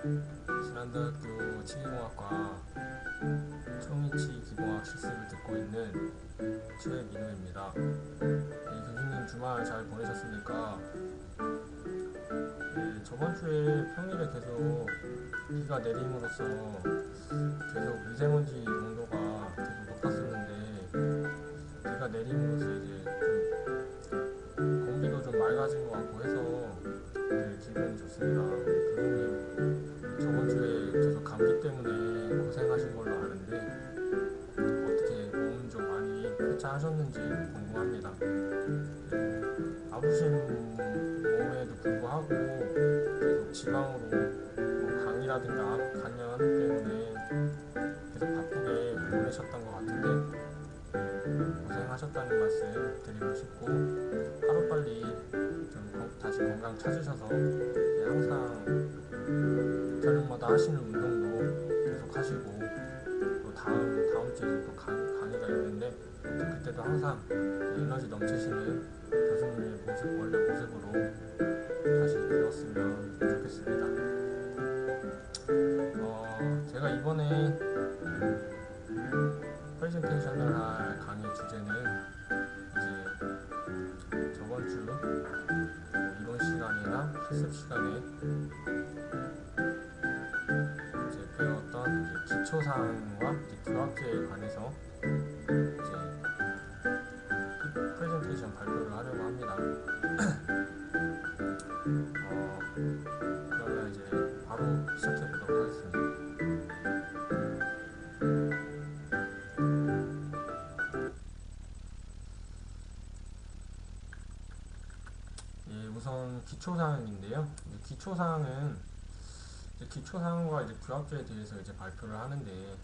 신한대학교 치기공학과 청이치 기공학 실습을 듣고 있는 최민호입니다. 네, 교수님 주말 잘 보내셨습니까? 네, 저번 주에 평일에 계속 비가 내림으로써 계속 미세먼지 농도가 계속 높았었는데 비가 내림으로써 이제 좀 공기도 좀 맑아진 것 같고 해서 네, 기분이 좋습니다. 교수님 저번 주에 계속 감기 때문에 고생하신 걸로 아는데 어떻게 몸은 좀 많이 회차하셨는지 궁금합니다. 아프신 몸에도 불구하고 계속 지방으로 강의라든가 강연 때문에 계속 바쁘게 보내셨던 것 같은데 고생하셨다는 말씀 드리고 싶고 하루빨리 좀 다시 건강 찾으셔서 항상 저녁마다 하시는 운동도 계속 하시고 또 다음 주에 또 강의가 있는데 그때도 항상 에너지 넘치시는 교수님의 모습 원래 모습으로 다시 되었으면 좋겠습니다. 제가 이번에 프레젠테이션을 할 강의 주제는 이제 저번 주 이론 시간이나 실습 시간에 이제 배웠던 이제 기초사항과 이제 교합제에 관해서 이제 프레젠테이션 발표를 하려고 합니다. 그러면 이제 바로 시작해 보도록 하겠습니다. 예, 우선 기초사항인데요. 기초사항과 이제 교합제에 대해서 이제 발표를 하는데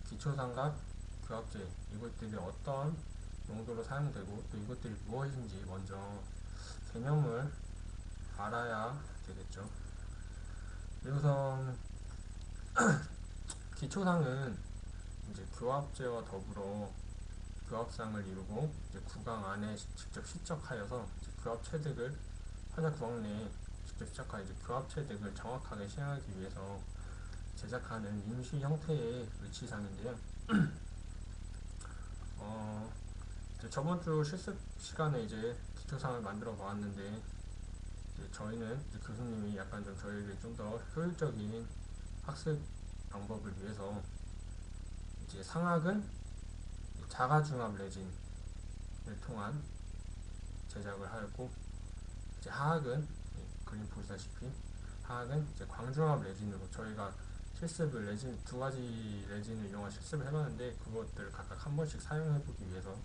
기초사항과 교합제 이것들이 어떤 용도로 사용되고 또 이것들이 무엇인지 먼저 개념을 알아야 되겠죠. 우선 기초상은 이제 교합제와 더불어 교합상을 이루고 이제 구강 안에 직접 시적하여서 교합체득을 환자 구강 내에 직접 시작하여 이제 교합체득을 정확하게 시행하기 위해서 제작하는 임시 형태의 의치상인데요. 저번 주 실습 시간에 이제 기초상을 만들어 보았는데 저희는 이제 교수님이 약간 좀 저희에게 좀 더 효율적인 학습 방법을 위해서 이제 상학은 자가중압 레진을 통한 제작을 하였고 이제 하학은 그림 보시다시피 하학은 이제 광중압 레진으로 저희가 실습을 레진 두 가지 레진을 이용한 실습을 해봤는데 그것들을 각각 한 번씩 사용해보기 위해서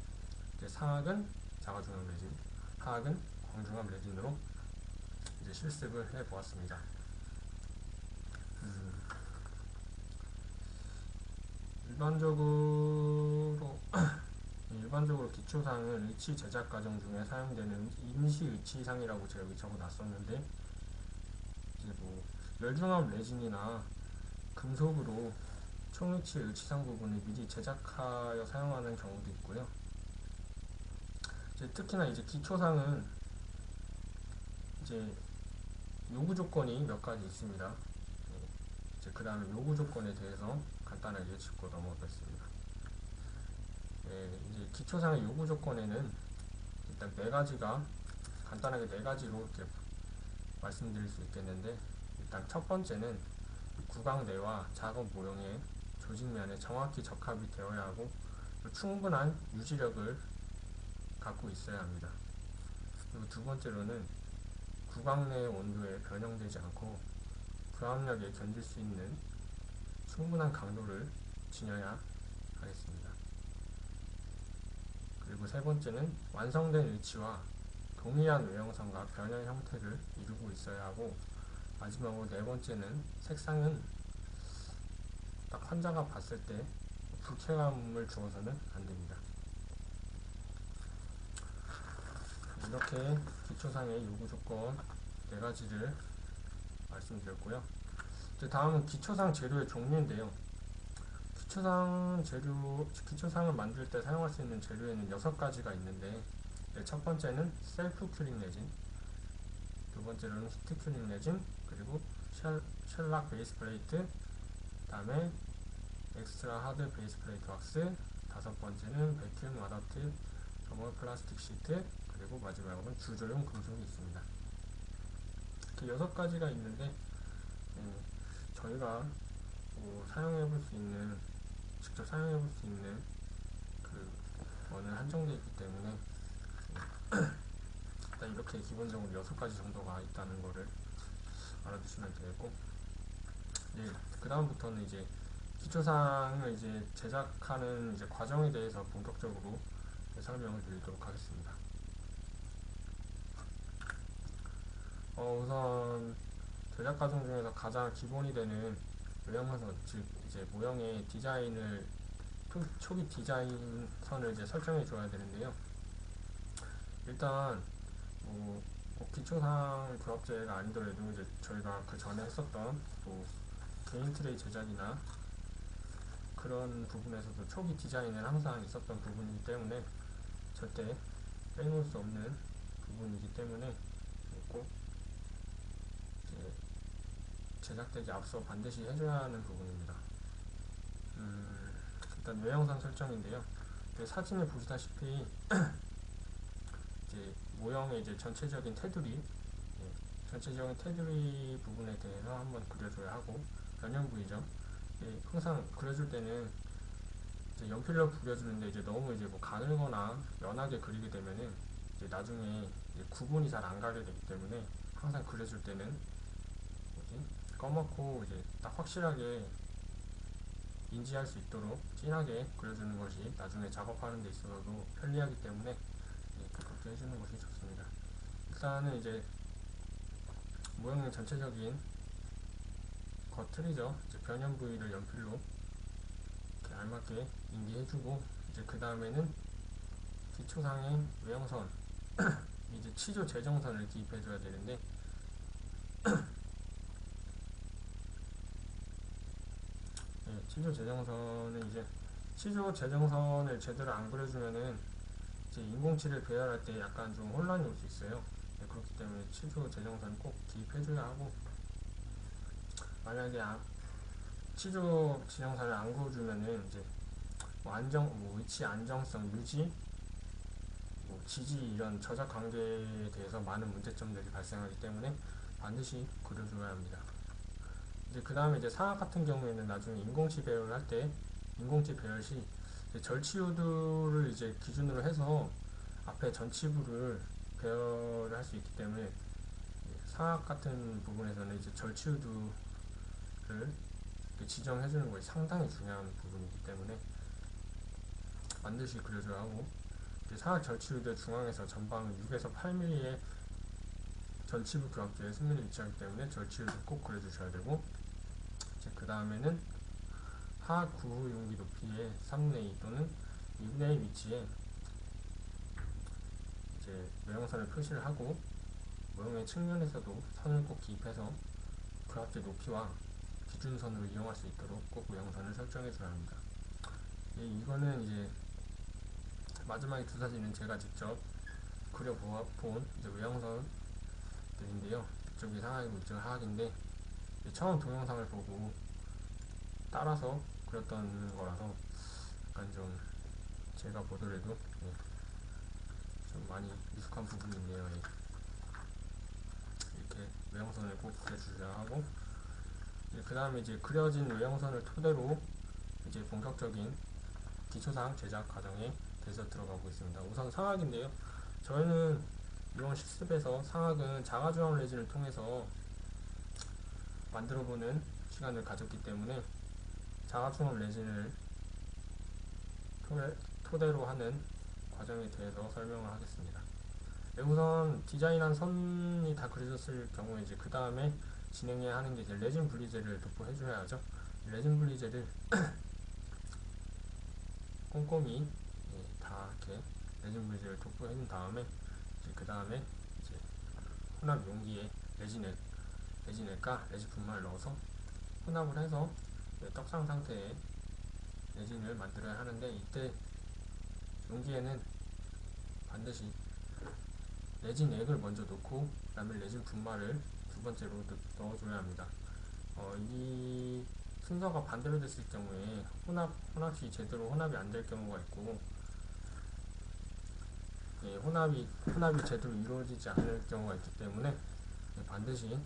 이제 상학은 자가중압 레진, 하학은 광중압 레진으로 이제 실습을 해보았습니다. 일반적으로 기초상은 의치 제작 과정 중에 사용되는 임시 의치상이라고 제가 여기 적어놨었는데 이제 뭐 열중압 레진이나 금속으로 총위치 의치상 부분을 미리 제작하여 사용하는 경우도 있고요. 특히나 이제 기초상은 이제 요구 조건이 몇 가지 있습니다. 이제 그 다음에 요구 조건에 대해서 간단하게 짚고 넘어가겠습니다. 이제 기초상의 요구 조건에는 일단 간단하게 네 가지로 이렇게 말씀드릴 수 있겠는데 일단 첫 번째는 구강 내와 작업 모형의 조직면에 정확히 적합이 되어야 하고 충분한 유지력을 갖고 있어야 합니다. 그리고 두 번째로는 구강 내 온도에 변형되지 않고 교합력에 견딜 수 있는 충분한 강도를 지녀야 하겠습니다. 그리고 세 번째는 완성된 위치와 동일한 외형성과 변형 형태를 이루고 있어야 하고 마지막으로 네 번째는 색상은 딱 환자가 봤을 때 불쾌감을 주어서는 안 됩니다. 이렇게 기초상의 요구 조건 네 가지를 말씀드렸고요. 다음은 기초상 재료의 종류인데요. 기초상을 만들 때 사용할 수 있는 재료에는 6가지가 있는데 첫 번째는 셀프 큐링 레진, 두 번째로는 히트 큐링 레진, 그리고 쉘락 베이스 플레이트, 다음에 엑스트라 하드 베이스 플레이트 왁스, 다섯 번째는 베큐um 와더팁 저멀 플라스틱 시트, 그리고 마지막으로는 주조용 금속이 있습니다. 그 6가지가 있는데 저희가 사용해볼 수 있는, 직접 사용해볼 수 있는 그 거는 한정되어 있기 때문에 일단 이렇게 기본적으로 6가지 정도가 있다는 거를 알아두시면 되겠고, 그 다음부터는 이제 기초사항을 이제 제작하는 이제 과정에 대해서 본격적으로 설명을 드리도록 하겠습니다. 우선 제작 과정 중에서 가장 기본이 되는 모형선, 즉 이제 모형의 디자인을 초기 디자인 선을 이제 설정해 줘야 되는데요. 일단 기초사항 부합제가 아니더라도 이제 저희가 그 전에 했었던 개인 트레이 제작이나 그런 부분에서도 초기 디자인은 항상 있었던 부분이기 때문에 절대 빼놓을 수 없는 부분이기 때문에 꼭 이제 제작되기 앞서 반드시 해줘야 하는 부분입니다. 일단 외형상 설정인데요. 사진을 보시다시피 이제 모형의 이제 전체적인 테두리, 전체적인 테두리 부분에 대해서 한번 그려줘야 하고, 변형 부위죠. 항상 그려줄 때는 이제 연필로 그려주는데 이제 너무 이제 가늘거나 연하게 그리게 되면은 이제 나중에 이제 구분이 잘 안 가게 되기 때문에 항상 그려줄 때는 검맣고 이제 딱 확실하게 인지할 수 있도록 진하게 그려주는 것이 나중에 작업하는 데 있어서도 편리하기 때문에 그렇게 해주는 것이 좋습니다. 일단은 이제 모형의 전체적인 겉틀이죠. 이제 변형 부위를 연필로 이렇게 알맞게 인지해주고, 이제 그 다음에는 기초상의 외형선, 이제 치조 재정선을 기입해줘야 되는데, 치조 재정선은 이제 치조 재정선을 제대로 안 그려주면은 이제 인공치를 배열할 때 약간 좀 혼란이 올 수 있어요. 그렇기 때문에 치조 재정선 꼭 기입해줘야 하고, 만약에 치조 재정선을 안 그어주면은 이제 위치 안정성 유지, 지지 이런 저작 관계에 대해서 많은 문제점들이 발생하기 때문에 반드시 그려줘야 합니다. 이제 그 다음에 이제 상악 같은 경우에는 나중에 인공치 배열을 할 때, 인공치 배열 시 절치우드를 이제 기준으로 해서 앞에 전치부를 배열을 할 수 있기 때문에 상악 같은 부분에서는 이제 절치우드를 지정해주는 것이 상당히 중요한 부분이기 때문에 반드시 그려줘야 하고, 상악 절치우드 중앙에서 전방 6에서 8mm의 전치부 교합조에 승면이 위치하기 때문에 절치우드 꼭 그려주셔야 되고, 그 다음에는 하악 구후 용기 높이의 3분의 2 또는 2분의 1 위치에 이제 모형선을 표시를 하고, 모형의 측면에서도 선을 꼭 기입해서 교합제 높이와 기준선으로 이용할 수 있도록 꼭 모형선을 설정해 줘야 합니다. 이거는 이제 마지막에 두 사진은 제가 직접 그려본 외형선들인데요. 이쪽이 상악이고 이쪽이 하악인데, 처음 동영상을 보고 따라서 그렸던 거라서 약간 좀 제가 보더라도 좀 많이 미숙한 부분이 있네요. 이렇게 외형선을 꼭 그려주셔야 하고, 그 다음에 이제 그려진 외형선을 토대로 이제 본격적인 기초사항 제작 과정에 대해서 들어가고 있습니다. 우선 상악인데요. 저희는 이번 실습에서 상악은 자가조합 레진을 통해서 만들어보는 시간을 가졌기 때문에 자가조합 레진을 토대로 하는 과정에 대해서 설명을 하겠습니다. 우선 디자인한 선이 다 그려졌을 경우에 이제 그 다음에 진행해야 하는 게 이제 레진 분리제를 도포해줘야 하죠. 레진 분리제를 꼼꼼히 다 이렇게 레진 분리제를 도포해준 다음에 그 다음에 이제 혼합 용기에 레진액과 레진 분말을 넣어서 혼합을 해서 떡상 상태의 레진을 만들어야 하는데, 이때 용기에는 반드시 레진액을 먼저 넣고 그 다음에 레진 분말을 두 번째로 넣어줘야 합니다. 이 순서가 반대로 됐을 경우에 혼합이 제대로 혼합이 안 될 경우가 있고, 예, 혼합이 제대로 이루어지지 않을 경우가 있기 때문에 반드시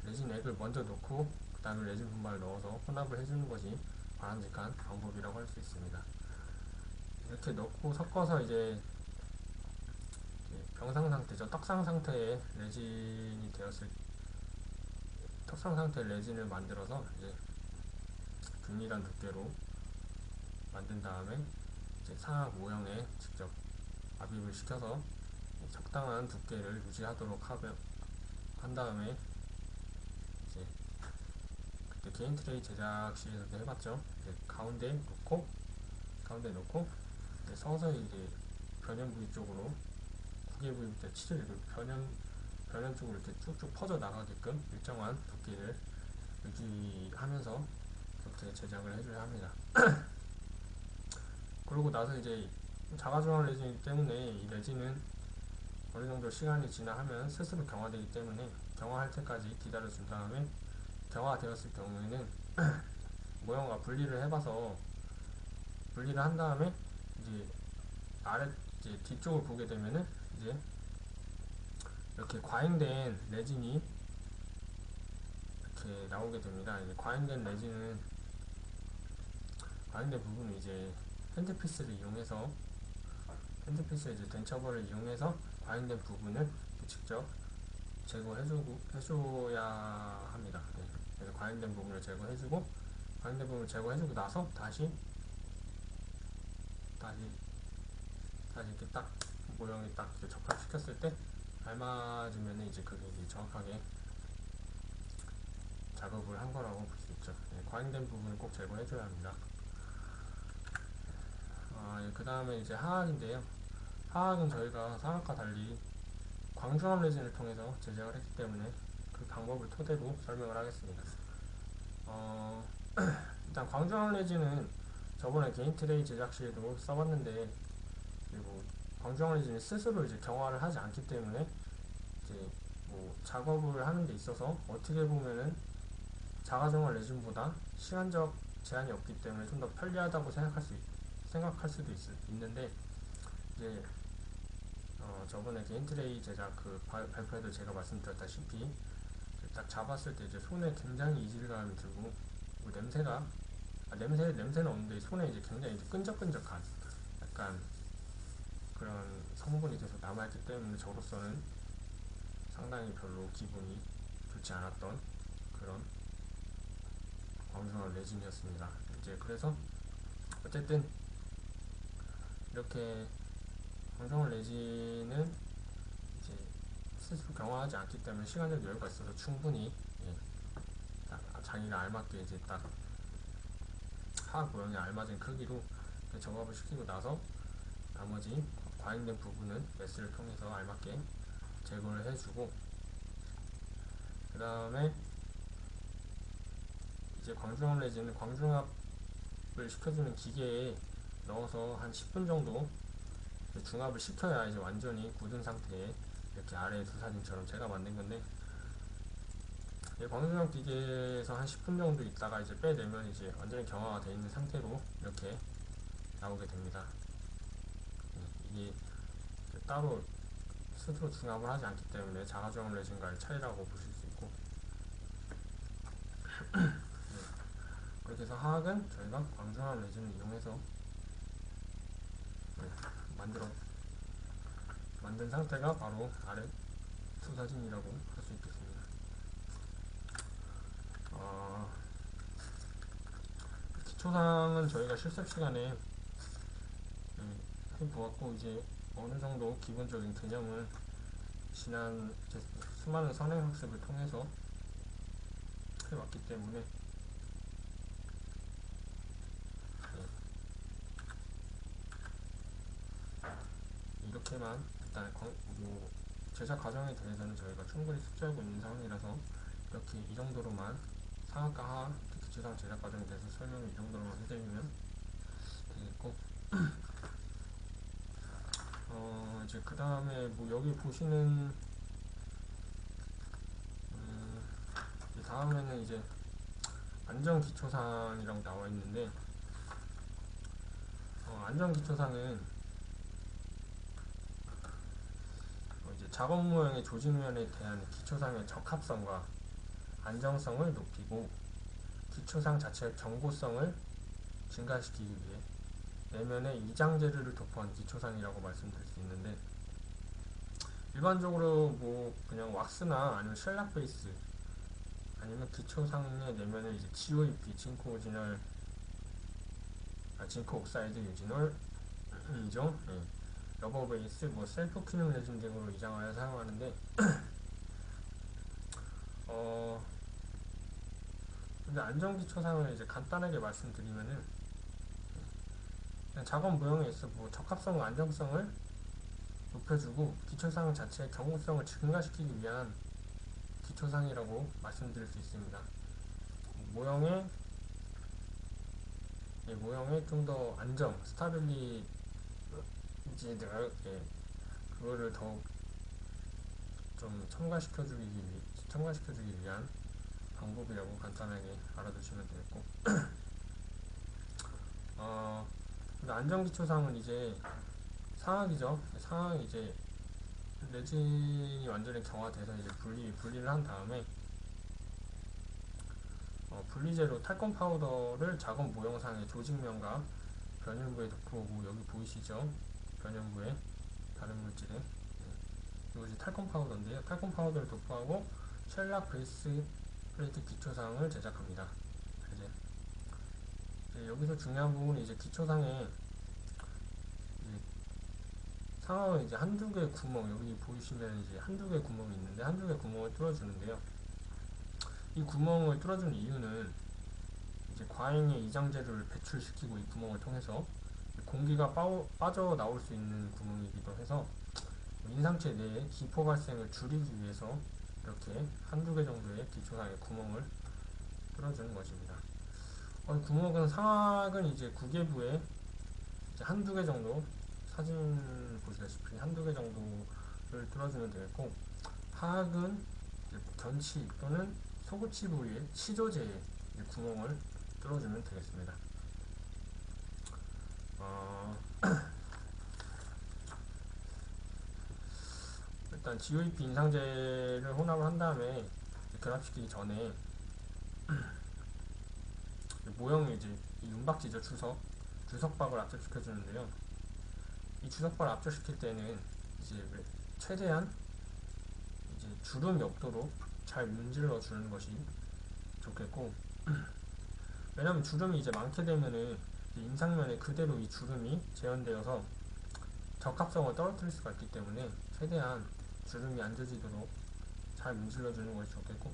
레진 액을 먼저 넣고 그 다음에 레진 분말을 넣어서 혼합을 해주는 것이 바람직한 방법이라고 할 수 있습니다. 이렇게 넣고 섞어서 이제 병상 상태죠. 떡상 상태의 레진이 되었을 떡상 상태의 레진을 만들어서 이제 균일한 두께로 만든 다음에 이제 상악 모형에 직접 압입을 시켜서 적당한 두께를 유지하도록 한 다음에 이제 그때 개인 트레이 제작 시에서도 해봤죠. 이제 가운데 놓고 이제 서서히 이제 변형 부위 쪽으로 구개 부위부터 치를 변형 쪽으로 이렇게 쭉쭉 퍼져 나가게끔 일정한 두께를 유지하면서 그렇게 제작을 해줘야 합니다. 그러고 나서 이제 자가중앙 레진이기 때문에 이 레진은 어느 정도 시간이 지나면 스스로 경화되기 때문에 경화할 때까지 기다려준 다음에 경화되었을 경우에는 모형과 분리를 해봐서 분리를 한 다음에 이제 이제 뒤쪽을 보게 되면은 이제 이렇게 과잉된 레진이 이렇게 나오게 됩니다. 이제 과잉된 부분은 이제 핸드피스를 이용해서 이제 덴처벌을 이용해서 과잉된 부분을 직접 해줘야 합니다. 네. 그래서 과잉된 부분을 제거해주고 나서 다시 이렇게 딱 모형이 딱 접합시켰을 때 알맞으면 이제 그게 이제 정확하게 작업을 한 거라고 볼 수 있죠. 네. 과잉된 부분을 꼭 제거해줘야 합니다. 그 다음에 이제 하악인데요. 하악은 저희가 상악과 달리 광중압 레진을 통해서 제작을 했기 때문에 그 방법을 토대로 설명을 하겠습니다. 일단 광중압 레진은 저번에 개인 트레이 제작 시에도 써봤는데, 그리고 광중압 레진이 스스로 이제 경화를 하지 않기 때문에 이제 뭐 작업을 하는 데 있어서 어떻게 보면은 자가정화 레진보다 시간적 제한이 없기 때문에 좀 더 편리하다고 생각할 수도 있는데, 이제 저번에 개인 트레이 제작 그 발표에도 제가 말씀드렸다시피 딱 잡았을 때 이제 손에 굉장히 이질감이 들고, 뭐 냄새는 없는데 손에 이제 굉장히 이제 끈적끈적한 약간 그런 성분이 계속 남아있기 때문에 저로서는 상당히 별로 기분이 좋지 않았던 그런 광중압 레진이었습니다. 이제 그래서 어쨌든 이렇게 광중압 레진은 이제 스스로 경화하지 않기 때문에 시간적 여유가 있어서 충분히 자기가 알맞게 이제 딱 하악 모형에 알맞은 크기로 정합을 시키고 나서 나머지 과잉된 부분은 메스를 통해서 알맞게 제거를 해주고, 그 다음에 이제 광중압 레진은 광중압을 시켜주는 기계에 넣어서 한 10분 정도 중압을 시켜야 이제 완전히 굳은 상태에 이렇게 아래 두 사진처럼 제가 만든 건데, 광중압 기계에서 한 10분 정도 있다가 이제 빼내면 이제 완전히 경화가 되어 있는 상태로 이렇게 나오게 됩니다. 이게 따로 스스로 중압을 하지 않기 때문에 자가중압 레진과의 차이라고 보실 수 있고, 그렇게 해서 하악은 저희가 광중압 레진을 이용해서 만든 상태가 바로 아래 두 사진이라고 할 수 있겠습니다. 기초상은 저희가 실습 시간에 해보았고, 이제 어느 정도 기본적인 개념을 지난 수많은 선행학습을 통해서 해왔기 때문에 이렇게만 일단 뭐 제작 과정에 대해서는 저희가 충분히 숙지하고 있는 상황이라서 이렇게 이 정도로만 상악과 하악 기초상 제작 과정에 대해서 설명을 이 정도로만 해드리면 되겠고, 이제 그 다음에 뭐 여기 보시는 다음에는 이제 안전기초상이라고 나와 있는데, 안전기초상은 이제 작업 모형의 조직면에 대한 기초상의 적합성과 안정성을 높이고 기초상 자체의 견고성을 증가시키기 위해 내면에 이장 재료를 도포한 기초상이라고 말씀드릴 수 있는데, 일반적으로 뭐 그냥 왁스나 아니면 쉘락 베이스 아니면 기초상의 내면에 이제 GOP 징크 옥사이드 유진올이죠. 예. 러버 베이스, 뭐 셀프 큐닝 레진 등으로 이장하여 사용하는데, 근데 안전기초상을 이제 간단하게 말씀드리면은, 그냥 작업 모형에 있어 뭐 적합성과 안정성을 높여주고 기초상 자체의 견고성을 증가시키기 위한 기초상이라고 말씀드릴 수 있습니다. 모형에 좀 더 안정, 스타빌리티를, 그거를 더욱 좀 첨가시켜주기 위한 방법이라고 간단하게 알아두시면 되겠고, 근데 안전기초상은 이제 상악이죠. 상악이 이제 레진이 완전히 경화돼서 이제 분리를 한 다음에, 분리제로 탈권 파우더를 작업 모형상의 조직면과 변연부에 덮어오고, 여기 보이시죠? 변연부에 다른 물질에, 이것이 탈권 파우더인데요. 탈권 파우더를 도포하고 쉘락 베이스 플레이트 기초상을 제작합니다. 이제 여기서 중요한 부분은 이제 기초상에 상하은 이제 한두 개의 구멍, 여기 보이시면 이제 한두 개의 구멍이 있는데 한두 개의 구멍을 뚫어주는데요. 이 구멍을 뚫어주는 이유는 이제 과잉의 이장재료를 배출시키고 이 구멍을 통해서 공기가 빠져나올 수 있는 구멍이기도 해서 인상체 내에 기포 발생을 줄이기 위해서 이렇게 한두 개 정도의 기초상의 구멍을 뚫어주는 것입니다. 구멍은 상악은 이제 구개부에 이제 한두 개 정도, 사진 보시다시피 한두 개 정도를 뚫어주면 되겠고, 하악은 견치 또는 소구치 부위에 치조제에 구멍을 뚫어주면 되겠습니다. 일단 GOP 인상제를 혼합을 한 다음에 결합시키기 전에 모형이 이제 이 윤박지죠. 주석박을 압착시켜 주는데요. 이 주석박을 압착시킬 때는 이제 최대한 이제 주름이 없도록 잘 문질러 주는 것이 좋겠고, 왜냐면 주름이 이제 많게 되면은 인상면에 그대로 이 주름이 재현되어서 적합성을 떨어뜨릴 수가 있기 때문에 최대한 주름이 안 젖이도록 잘 문질러 주는 것이 좋겠고,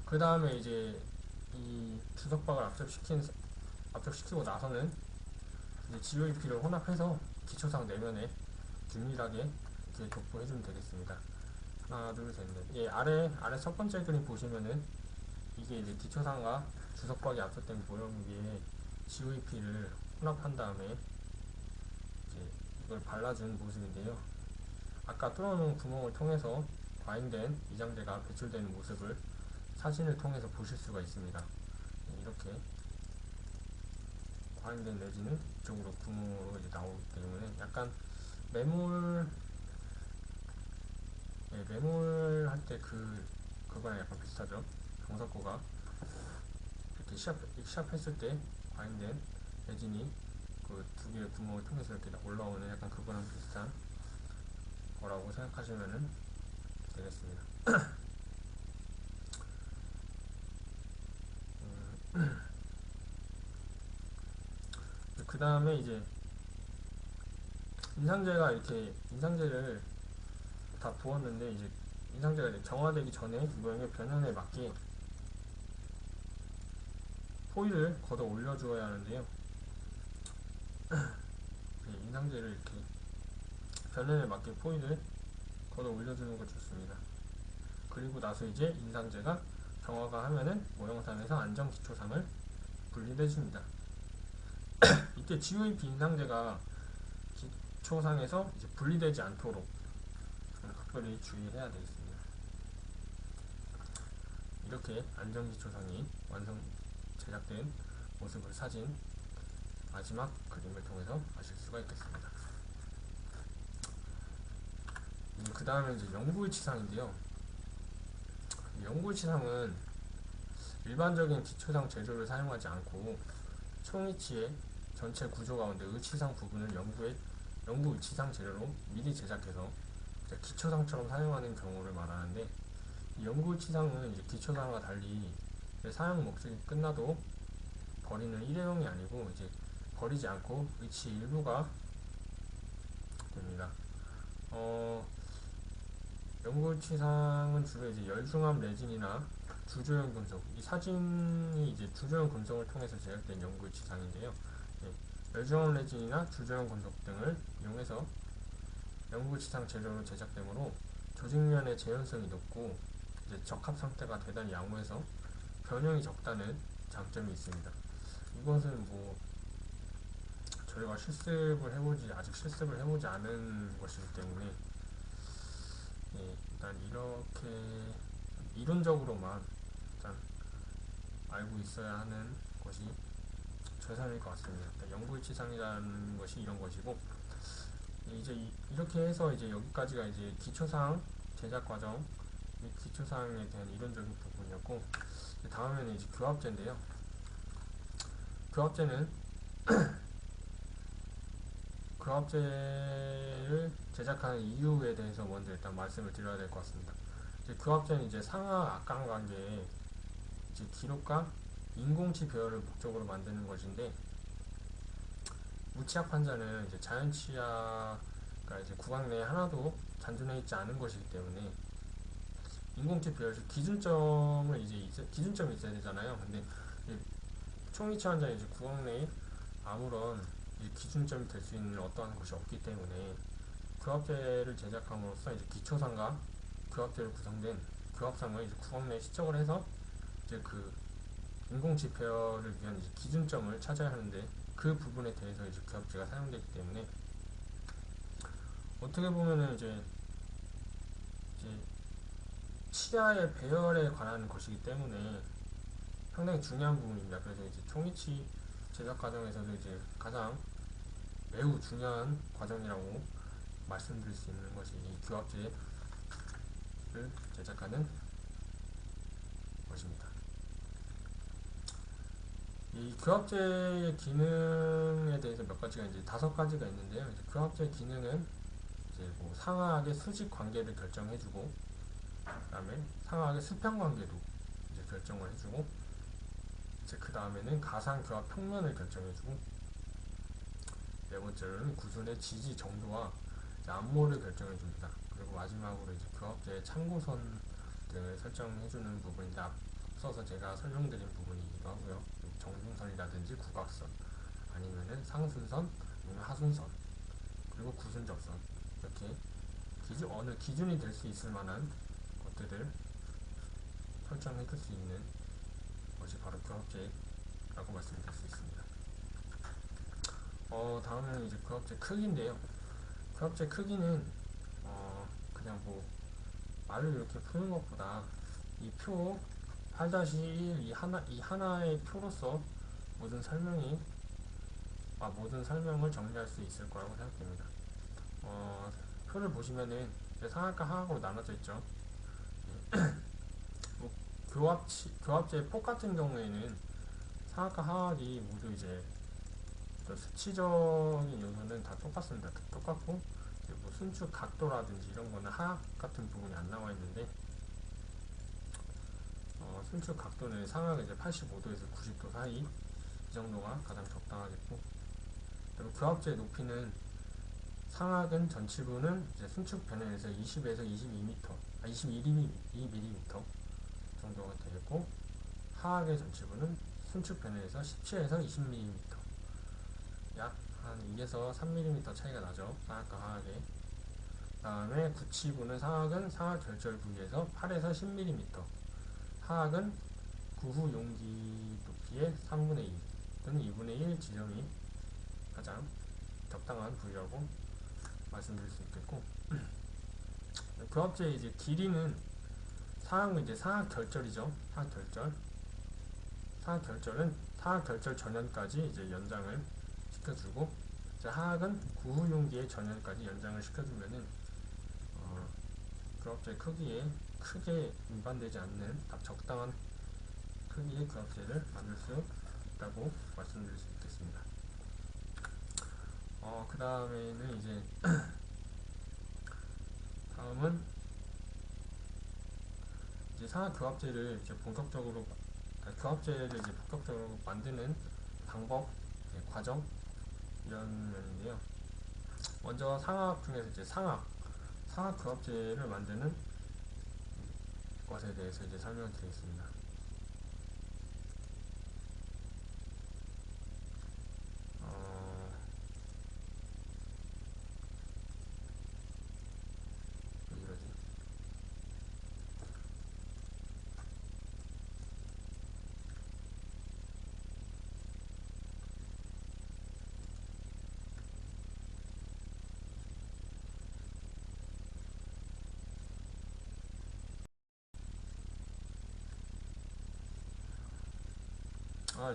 그 다음에 이제 이 주석박을 압착시키고 나서는 이제 GOP를 혼합해서 기초상 내면에 균일하게 이렇게 도포해주면 되겠습니다. 하나, 둘, 셋, 넷. 예, 아래 첫 번째 그림 보시면은 이게 이제 기초상과 주석박이 압착된 모형 위에 GOP를 혼합한 다음에 이제 이걸 발라준 모습인데요. 아까 뚫어놓은 구멍을 통해서 과잉된 이장제가 배출되는 모습을 사진을 통해서 보실 수가 있습니다. 이렇게 과잉된 레진은 이쪽으로 구멍으로 이제 나오기 때문에 약간 매몰 할 때 그거랑 약간 비슷하죠. 정석고가 이렇게 시합했을 때 과잉된 레진이 그 두 개의 구멍을 통해서 이렇게 올라오는 약간 그거랑 비슷한 거라고 생각하시면 되겠습니다. 그 다음에 이제 인상제를 다 부었는데, 이제 인상제가 이제 정화되기 전에 모형의 변형에 맞게 포일을 걷어 올려주어야 하는데요. 인상제를 이렇게 변형에 맞게 포일을 걷어 올려주는 거 좋습니다. 그리고 나서 이제 인상제가 정화가 하면은 모형상에서 안전기초상을 분리해줍니다. 이때 GOP 인상제가 기초상에서 이제 분리되지 않도록 특별히 주의해야 되겠습니다. 이렇게 안전기초상이 완성 제작된 모습을 사진 마지막 그림을 통해서 아실 수가 있겠습니다. 그 다음에 이제 영구일치상인데요. 영구일치상은 일반적인 기초상 재료를 사용하지 않고 총이치의 전체 구조 가운데 의치상 부분을 영구일치상 재료로 미리 제작해서 기초상처럼 사용하는 경우를 말하는데, 이 영구일치상은 이제 기초상과 달리 사용 목적이 끝나도 버리는 일회용이 아니고 이제 버리지 않고 의치 일부가 됩니다. 영구일치상은 주로 이제 열중암 레진이나 주조형 금속, 이 사진이 이제 주조형 금속을 통해서 제작된 영구일치상인데요. 열중암 레진이나 주조형 금속 등을 이용해서 영구일치상 재료로 제작되므로 조직면의 재현성이 높고 이제 적합 상태가 대단히 양호해서 변형이 적다는 장점이 있습니다. 이것은 뭐 저희가 아직 실습을 해보지 않은 것이기 때문에 일단 이렇게 이론적으로만 일단 알고 있어야 하는 것이 최선일 것 같습니다. 영구일치상이라는 것이 이런 것이고, 이제 이렇게 해서 이제 여기까지가 이제 기초상 제작 과정, 기초상에 대한 이론적인 부분이었고, 다음에는 이제 교합제인데요. 교합제를 제작하는 이유에 대해서 먼저 일단 말씀을 드려야 될 것 같습니다. 교합제는 이제 상하 악강 관계에 이제 기록과 인공치 배열을 목적으로 만드는 것인데, 무치약 판자는 이제 자연치약가 이제 구강 내에 하나도 잔존해 있지 않은 것이기 때문에 인공치 배열 시 기준점이 있어야 되잖아요. 근데 총이치 환자는 이제 구강 내에 아무런 기준점이 될 수 있는 어떠한 것이 없기 때문에 교합제를 제작함으로써 이제 기초상과 교합제로 구성된 교합상을 이제 구강 내에 시적을 해서 이제 그 인공치 배열을 위한 이제 기준점을 찾아야 하는데, 그 부분에 대해서 이제 교합제가 사용되기 때문에 어떻게 보면은 이제 치아의 배열에 관한 것이기 때문에 상당히 중요한 부분입니다. 그래서 이제 총이치 제작 과정에서도 이제 가장 매우 중요한 과정이라고 말씀드릴 수 있는 것이 이 교합제를 제작하는 것입니다. 이 교합제의 기능에 대해서 몇 가지가 이제 5가지가 있는데요. 이제 교합제 기능은 이제 뭐 상하악의 수직 관계를 결정해주고, 그다음에 상하악의 수평 관계도 이제 결정을 해주고, 이제 그 다음에는 가상 교합 평면을 결정해주고, 네 번째로는 구순의 지지 정도와 암모를 결정해줍니다. 그리고 마지막으로 이제 교합제의 참고선 등을 설정해주는 부분인데, 앞서서 제가 설명드린 부분이기도 하고요. 정순선이라든지 국악선, 아니면은 상순선, 아니면 하순선, 그리고 구순접선, 이렇게 어느 기준이 될 수 있을 만한 것들을 설정해줄 수 있는 것이 바로 교합제라고 말씀드릴 수 있습니다. 다음은 이제 교합제 크기인데요. 교합제 크기는 그냥 뭐 말로 이렇게 푸는 것보다 이 표 8-1 이 하나의 표로서 모든 설명을 정리할 수 있을 거라고 생각됩니다. 표를 보시면은 상하과 하악으로 나눠져 있죠. 뭐 교합제 폭 같은 경우에는 상하과 하악이 모두 이제 수치적인 요소는 다 똑같습니다. 똑같고 뭐 순축 각도라든지 이런 거는 하악 같은 부분이 안 나와 있는데, 순축 각도는 상하가 이제 85도에서 90도 사이, 이 정도가 가장 적당하겠고, 그리고 교합제의 높이는 상악은 전치부는 이제 순축 변형에서 20에서 21mm 정도가 되겠고, 하악의 전치부는 순축 변형에서 17에서 20mm, 약 한 2에서 3mm 차이가 나죠. 상악과 하악에. 다음에 구치부는 상악은 상악 결절 부위에서 8에서 10mm, 하악은 구후 용기 높이의 3분의 2 또는 2분의 1 지점이 가장 적당한 부위라고 말씀드릴 수 있겠고, 교합제의 이제 길이는 상악은 이제 상악결절이죠. 상악결절. 상악결절은 상악결절 전연까지 이제 연장을 시켜주고, 이제 하악은 구후용기의 전연까지 연장을 시켜주면은 그업체 크기에 크게 위반되지 않는 딱 적당한 크기의 그업체를 만들 수 있다고 말씀드릴 수 있겠습니다. 그 다음에는 이제 다음은 이제 상하교합제를 이제 본격적으로 교합제를 이제 본격적으로 만드는 방법, 과정 이런 면인데요. 먼저 상학 중에서 이제 상학 교합제를 만드는 것에 대해서 이제 설명을 드리겠습니다. 어, 왜 이러지?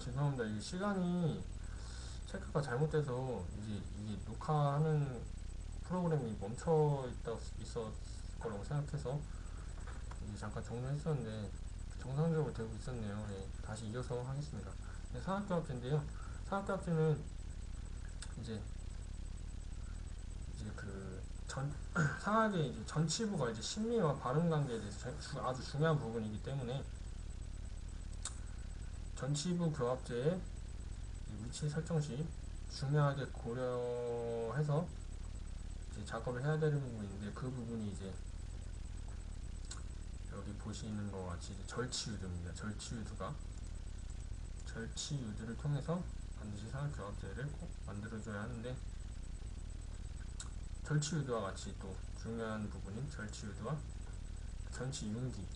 죄송합니다. 이 시간이 체크가 잘못돼서 이제 이게 녹화하는 프로그램이 멈춰 있었 거라고 생각해서 이제 잠깐 종료했었는데 정상적으로 되고 있었네요. 네, 다시 이어서 하겠습니다. 네, 상학교합제인데요. 상학교합제는 이제 그 상학의 이제 전치부가 이제 심리와 발음 관계에 대해서 아주 중요한 부분이기 때문에 전치부 교합제의 위치 설정 시 중요하게 고려해서 이제 작업을 해야 되는 부분인데, 그 부분이 이제 여기 보시는 것 같이 절치유도입니다. 절치유도를 통해서 반드시 상학교합제를 꼭 만들어줘야 하는데, 절치유도와 같이 또 중요한 부분인 절치유도와 견치융기,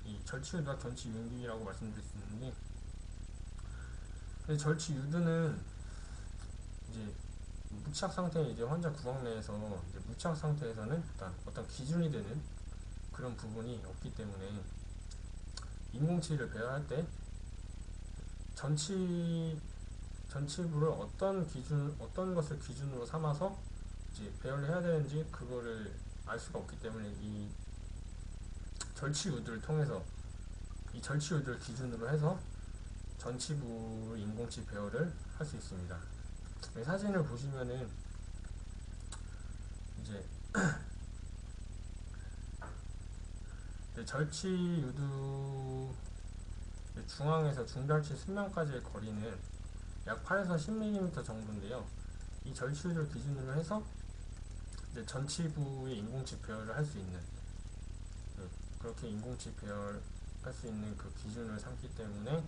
이 절치유도와 견치융기라고 말씀드릴 수 있는데, 절치유도는 이제 무착 상태에 이제 환자 구강 내에서 이제 무착 상태에서는 일단 어떤 기준이 되는 그런 부분이 없기 때문에 인공치를 배열할 때 전치 전치부를 어떤 것을 기준으로 삼아서 이제 배열을 해야 되는지 그거를 알 수가 없기 때문에 절치유도를 통해서 이 절치유도를 기준으로 해서 전치부 인공치 배열을 할 수 있습니다. 사진을 보시면은 이제 절치유도 중앙에서 중절치 순면까지의 거리는 약 8에서 10mm 정도인데요. 이 절치유도를 기준으로 해서 이제 전치부의 인공치 배열을 할 수 있는, 그렇게 인공치 배열할 수 있는 그 기준을 삼기 때문에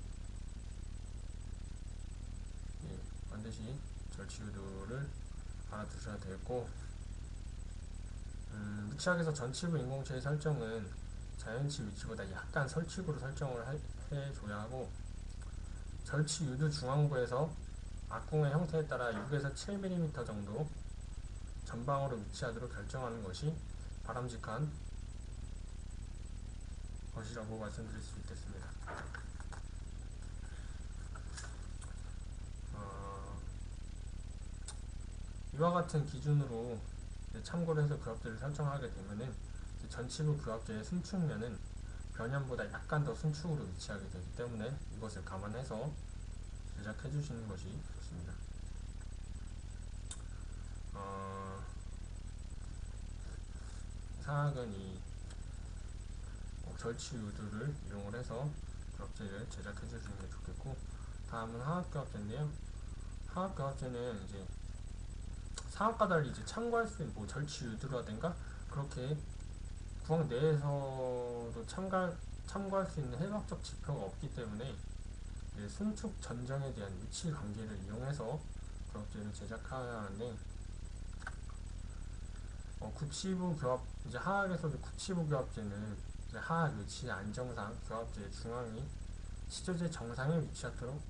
반드시 절치유도를 알아두셔야 되겠고, 무치학에서 전치부 인공체의 설정은 자연치 위치보다 약간 설칙으로 설정을 해줘야 하고, 절치유도 중앙부에서 악궁의 형태에 따라 6에서 7mm 정도 전방으로 위치하도록 결정하는 것이 바람직한 것이라고 말씀드릴 수 있겠습니다. 이와 같은 기준으로 참고를 해서 교합제를 설정하게 되면은 전치부 교합제의 순축면은 변연보다 약간 더 순축으로 위치하게 되기 때문에 이것을 감안해서 제작해 주시는 것이 좋습니다. 상학은 이 절치유도를 이용을 해서 교합제를 제작해 주시는 게 좋겠고, 다음은 하학교합제인데요. 하학교합제는 이제 상학과 달리 이제 참고할 수 있는 절치유도라든가 그렇게 구강 내에서도 참고할 수 있는 해학적 지표가 없기 때문에 순축 전정에 대한 위치 관계를 이용해서 교합제를 제작해야 하는데, 구치부 교합, 이제 하학에서도 구치부 교합제는 이제 하학 위치 안정상 교합제의 중앙이 치조제 정상에 위치하도록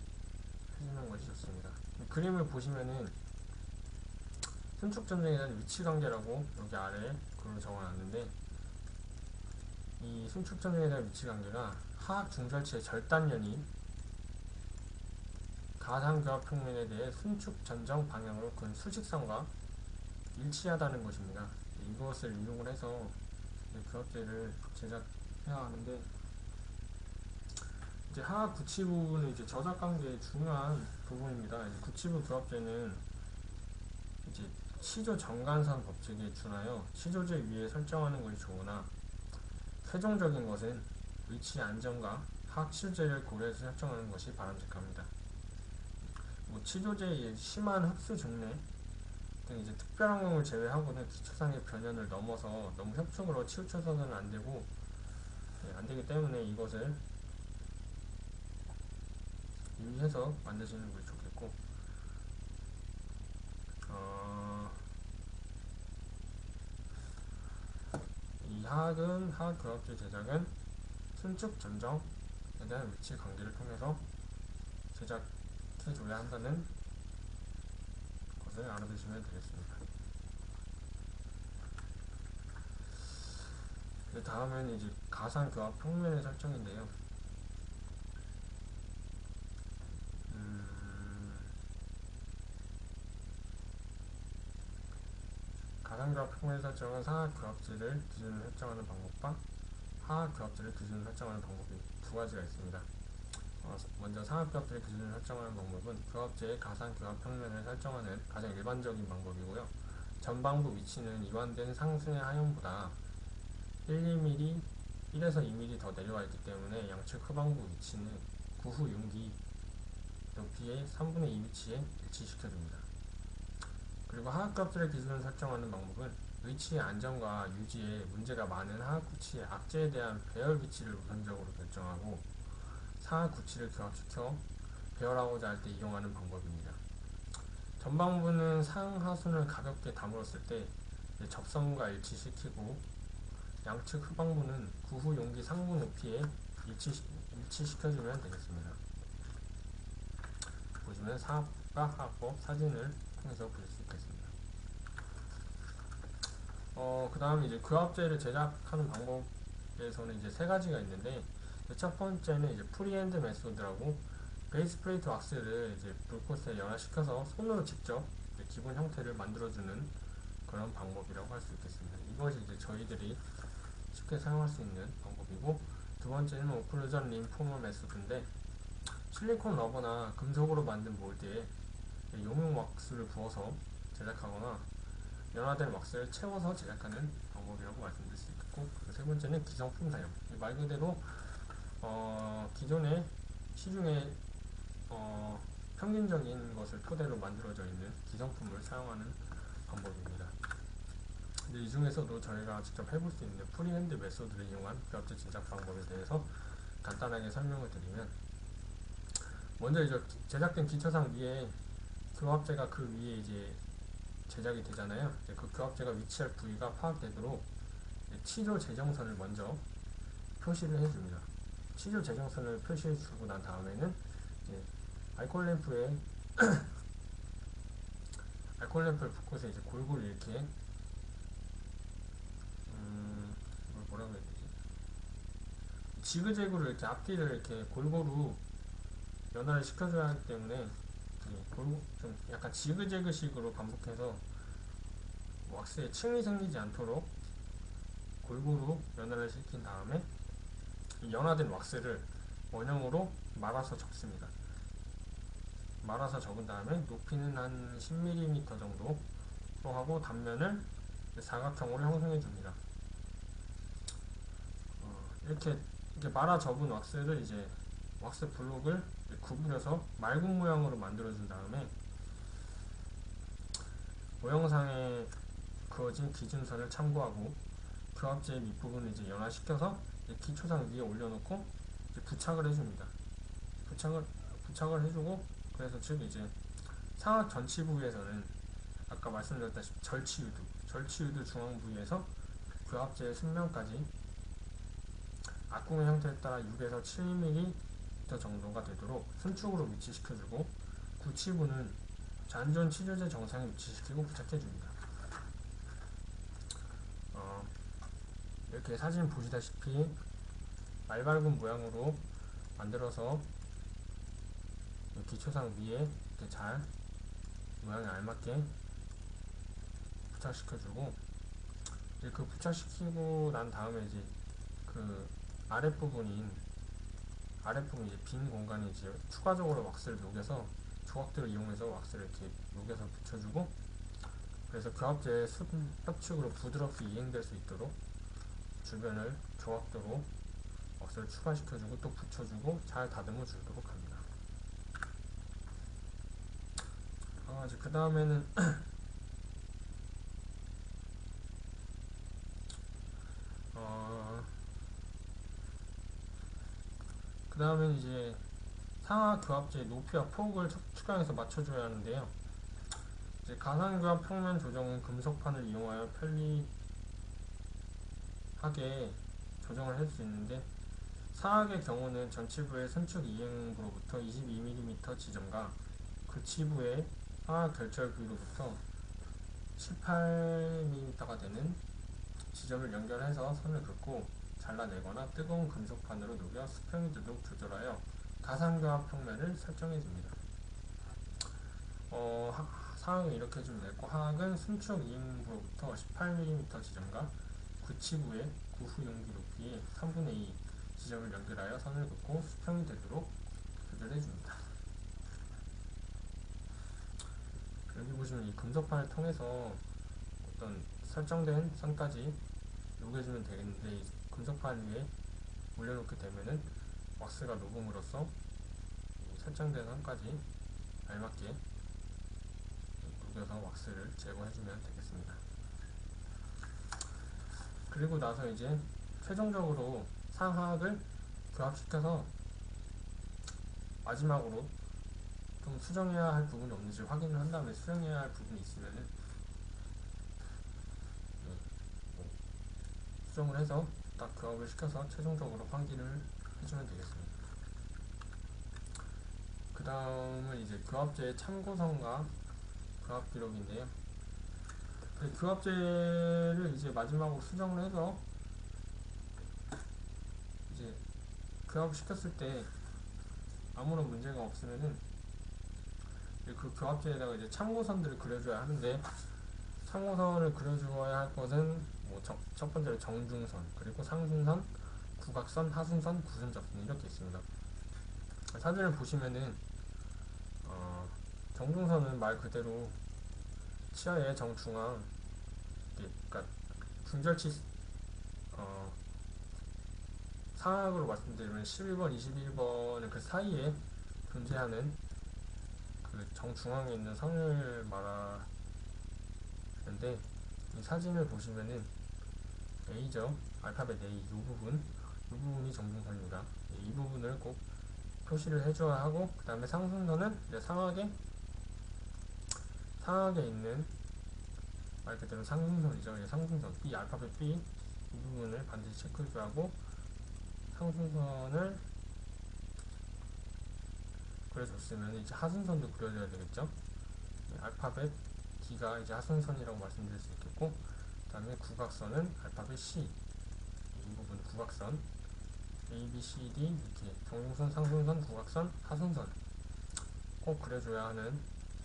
해주는 것이 좋습니다. 그림을 보시면은 순축 전정에 대한 위치 관계라고 여기 아래에 글로 적어놨는데, 이 순축 전정에 대한 위치 관계가 하악 중절치의 절단면이 가상교합 평면에 대해 순축 전정 방향으로 근 수직선과 일치하다는 것입니다. 이것을 이용을 해서 교합제를 제작해야 하는데, 이제 하악 구치부는 이제 저작 관계의 중요한 부분입니다. 이제 구치부 교합제는 이제 시조 정관상 법칙에 준하여 시조제 위에 설정하는 것이 좋으나, 최종적인 것은 위치 안정과 하악 치조제를 고려해서 설정하는 것이 바람직합니다. 치조제의 심한 흡수 증례 등 이제 특별한 경우를 제외하고는 기초상의 변연을 넘어서 너무 협축으로 치우쳐서는 안 되고, 안 되기 때문에 이것을 유의해서 만드시는 것이 좋겠고, 이 하악 교합제 제작은 순축 전정에 대한 위치 관계를 통해서 제작해줘야 한다는 것을 알아두시면 되겠습니다. 다음은 이제 가상 교합 평면의 설정인데요. 가상교합 평면 설정은 상하 교합제를 기준으로 설정하는 방법과 하하 교합제를 기준으로 설정하는 방법이 두 가지가 있습니다. 먼저 상하 교합제를 기준으로 설정하는 방법은 교합제의 가상 교합 평면을 설정하는 가장 일반적인 방법이고요. 전방부 위치는 이완된 상승의 하연보다 1~2mm, 1에서 2mm 더 내려와 있기 때문에 양측 후방부 위치는 구후 융기 높이의 3분의 2 위치에 일치시켜줍니다. 그리고 하악값들의 기준을 설정하는 방법은 위치의 안정과 유지에 문제가 많은 하악구치의 악재에 대한 배열 위치를 우선적으로 결정하고 상하구치를 교합시켜 배열하고자 할 때 이용하는 방법입니다. 전방부는 상하순을 가볍게 다물었을 때 접선과 일치시키고, 양측 후방부는 구후 용기 상부 높이에 일치시켜주면 되겠습니다. 보시면 상합과 하악법 사진을 통해서 보실 수 있겠습니다. 그 다음 이제 교합제를 제작하는 방법에서는 이제 세 가지가 있는데, 첫 번째는 이제 프리핸드 메소드라고 베이스 플레이트 왁스를 이제 불꽃에 연화시켜서 손으로 직접 기본 형태를 만들어주는 그런 방법이라고 할 수 있겠습니다. 이것이 이제 저희들이 쉽게 사용할 수 있는 방법이고, 두 번째는 오클루전 림포머 메소드인데, 실리콘 러버나 금속으로 만든 몰드에 용융 왁스를 부어서 제작하거나 연화된 왁스를 채워서 제작하는 방법이라고 말씀드릴 수 있겠고, 세 번째는 기성품 사용. 말 그대로 기존의 시중에 평균적인 것을 토대로 만들어져 있는 기성품을 사용하는 방법입니다. 근데 이 중에서도 저희가 직접 해볼 수 있는 프리핸드 메소드를 이용한 교합제 제작 방법에 대해서 간단하게 설명을 드리면, 먼저 이제 제작된 기초상 위에 교합제가 그 위에 이제 제작이 되잖아요. 이제 그 교합제가 위치할 부위가 파악되도록 치조 재정선을 먼저 표시를 해줍니다. 치조 재정선을 표시해주고 난 다음에는 이제 알코올 램프를 붓고서 이제 골고루 이렇게 이걸 뭐라고 해야 되지? 지그재그로 이렇게 앞뒤를 이렇게 골고루 연화를 시켜줘야 하기 때문에 좀 약간 지그재그식으로 반복해서 왁스에 층이 생기지 않도록 골고루 연화를 시킨 다음에 이 연화된 왁스를 원형으로 말아서 적습니다. 말아서 적은 다음에 높이는 한 10mm 정도로 하고 단면을 사각형으로 형성해 줍니다. 이렇게 말아 적은 왁스를 이제 왁스 블록을 구부려서 맑은 모양으로 만들어 준 다음에 모형상에 그어진 기준선을 참고하고 교합제 밑부분을 이제 연화시켜서 기초상 위에 올려놓고 이제 부착을 해줍니다. 부착을 해주고, 그래서 즉 이제 상악 전치 부위에서는 아까 말씀드렸다시피 절치유두 중앙 부위에서 교합제의 순면까지 악궁의 형태에 따라 6에서 7mm 정도가 되도록 순축으로 위치시켜주고, 구치부는 잔존 치조제 정상에 위치시키고 부착해줍니다. 이렇게 사진 보시다시피 말발굽 모양으로 만들어서 기초상 위에 이렇게 잘 모양에 알맞게 부착시켜주고, 이제 그 부착시키고 난 다음에 이제 그 아랫부분 이제 빈 공간에 이제 추가적으로 왁스를 녹여서 조각들을 이용해서 왁스를 이렇게 녹여서 붙여주고, 그래서 교합제의 협축으로 부드럽게 이행될 수 있도록 주변을 조각도로 왁스를 추가시켜주고 또 붙여주고 잘 다듬어 주도록 합니다. 이제 그 다음에는 그 다음에 이제 상하 교합제의 높이와 폭을 측량해서 맞춰줘야 하는데요. 이제 가상교합 평면 조정은 금속판을 이용하여 편리하게 조정을 할 수 있는데, 상하의 경우는 전치부의 선축 이행부로부터 22mm 지점과 그 치부의 상하 결절부로부터 18mm가 되는 지점을 연결해서 선을 긋고 잘라내거나 뜨거운 금속판으로 녹여 수평이 되도록 조절하여 가상교합 평면을 설정해줍니다. 상하는 이렇게 좀 냈고, 하악은 순축 이행부로부터 18mm 지점과 구치부의 구후 용기 높이의 3분의 2 지점을 연결하여 선을 긋고 수평이 되도록 조절해줍니다. 여기 보시면 이 금속판을 통해서 어떤 설정된 선까지 녹여주면 되겠는데, 이 금속판 위에 올려놓게 되면은 왁스가 녹음으로써 설정된 선까지 알맞게 녹여서 왁스를 제거해주면 되겠습니다. 그리고 나서 이제 최종적으로 상하악을 교합시켜서 마지막으로 좀 수정해야 할 부분이 없는지 확인을 한 다음에, 수정해야 할 부분이 있으면은 수정을 해서 딱 교합을 시켜서 최종적으로 환기를 해주면 되겠습니다. 그 다음은 이제 교합제의 참고선과 교합 기록인데요. 교합제를 이제 마지막으로 수정을 해서 이제 교합을 시켰을 때 아무런 문제가 없으면은 그 교합제에다가 이제 참고선들을 그려줘야 하는데, 참고선을 그려주어야 할 것은 첫 번째로 정중선, 그리고 상순선, 구각선, 하순선, 구순접선 이렇게 있습니다. 사진을 보시면은 정중선은 말 그대로 치아의 정중앙, 그러니까 중절치 상악으로 말씀드리면 11번, 21번은 그 사이에 존재하는 그 정중앙에 있는 선을 말하는데, 이 사진을 보시면은 A죠. 알파벳 A 이 부분이 정중선입니다. 이 부분을 꼭 표시를 해줘야 하고, 그 다음에 상순선은 이제 상악에 있는 말 그대로 상순선이죠. 상순선 B, 알파벳 B 이 부분을 반드시 체크해줘야 하고, 상순선을 그려줬으면 이제 하순선도 그려줘야 되겠죠. 알파벳 D가 이제 하순선이라고 말씀드릴 수 있겠고, 그 다음에 구각선은 알파벳 C 이 부분 구각선 A, B, C, D 이렇게 정중선, 상순선, 구각선, 하순선 꼭 그려줘야 하는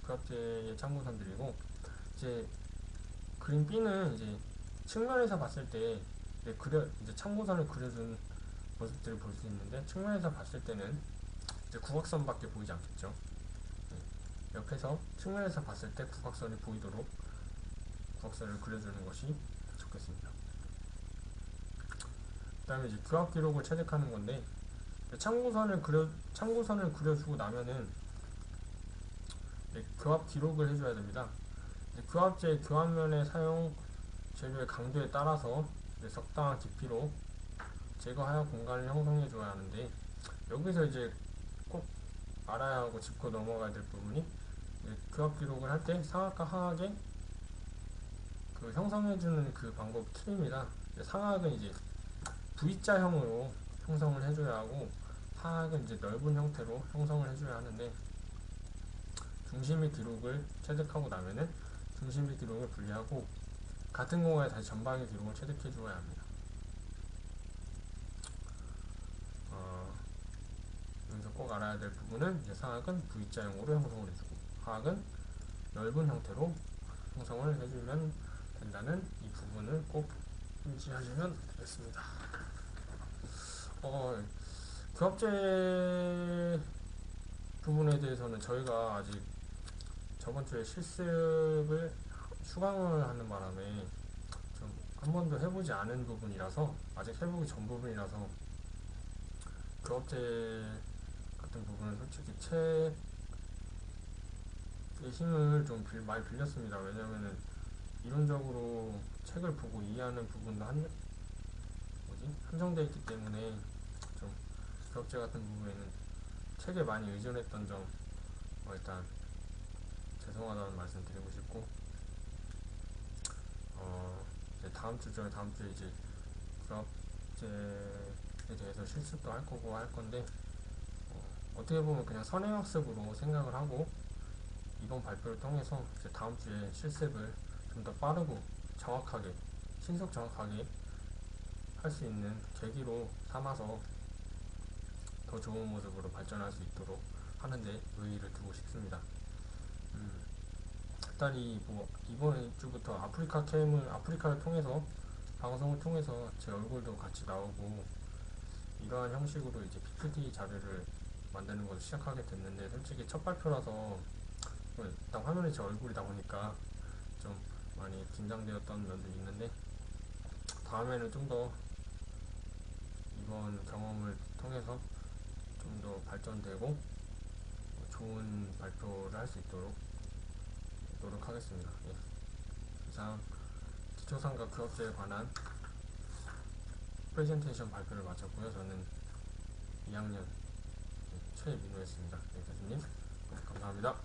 교합제의 참고선들이고, 이제 그림 B는 이제 측면에서 봤을 때 이제 참고선을 그려준 모습들을 볼 수 있는데, 측면에서 봤을 때는 이제 구각선밖에 보이지 않겠죠. 옆에서 측면에서 봤을 때 구각선이 보이도록 구각선을 그려주는 것이 좋겠습니다. 그 다음에 이제 교합 기록을 체득하는 건데, 참고선을 그려주고 나면은 교합 기록을 해줘야 됩니다. 교합제 교합면의 사용 재료의 강도에 따라서 적당한 깊이로 제거하여 공간을 형성해 줘야 하는데, 여기서 이제 꼭 알아야 하고 짚고 넘어가야 될 부분이, 교합 기록을 할 때 상악과 하악의 그 형성해주는 그 방법 툴입니다. 상악은 이제 V자형으로 형성을 해줘야 하고, 하악은 이제 넓은 형태로 형성을 해줘야 하는데, 중심의 기록을 체득하고 나면은 중심의 기록을 분리하고 같은 공간에 다시 전방의 기록을 체득해 주어야 합니다. 여기서 꼭 알아야 될 부분은 이제 상악은 V자형으로 형성을 해주고 하악은 넓은 형태로 형성을 해주면 된다는 이 부분을 꼭 인지하시면 되겠습니다. 교합제 부분에 대해서는 저희가 아직 저번 주에 실습을 수강을 하는 바람에 좀 한 번도 해보지 않은 부분이라서 아직 해보기 전 부분이라서 교합제 같은 부분은 솔직히 책의 힘을 좀 많이 빌렸습니다. 왜냐면은 이론적으로 책을 보고 이해하는 부분도 한정되어 있기 때문에 좀 교합제 같은 부분에는 책에 많이 의존했던 점 일단 죄송하다는 말씀 드리고 싶고 이제 다음 주에 이제 교합제에 대해서 실습도 할 거고 할 건데 어떻게 보면 그냥 선행학습으로 생각을 하고 이번 발표를 통해서 이제 다음 주에 실습을 좀 더 빠르고 정확하게 신속 정확하게 할 수 있는 계기로 삼아서 더 좋은 모습으로 발전할 수 있도록 하는데 의의를 두고 싶습니다. 일단 이번 주부터 아프리카를 통해서 방송을 통해서 제 얼굴도 같이 나오고 이러한 형식으로 이제 PPT 자료를 만드는 것을 시작하게 됐는데 솔직히 첫 발표라서 일단 화면에 제 얼굴이다 보니까 좀 많이 긴장되었던 면도 있는데 다음에는 좀 더 이번 경험을 통해서 좀 더 발전되고 좋은 발표를 할 수 있도록 노력하겠습니다. 예. 이상 기초상과 교합제에 관한 프레젠테이션 발표를 마쳤고요. 저는 2학년 최민호였습니다. 네, 교수님 감사합니다.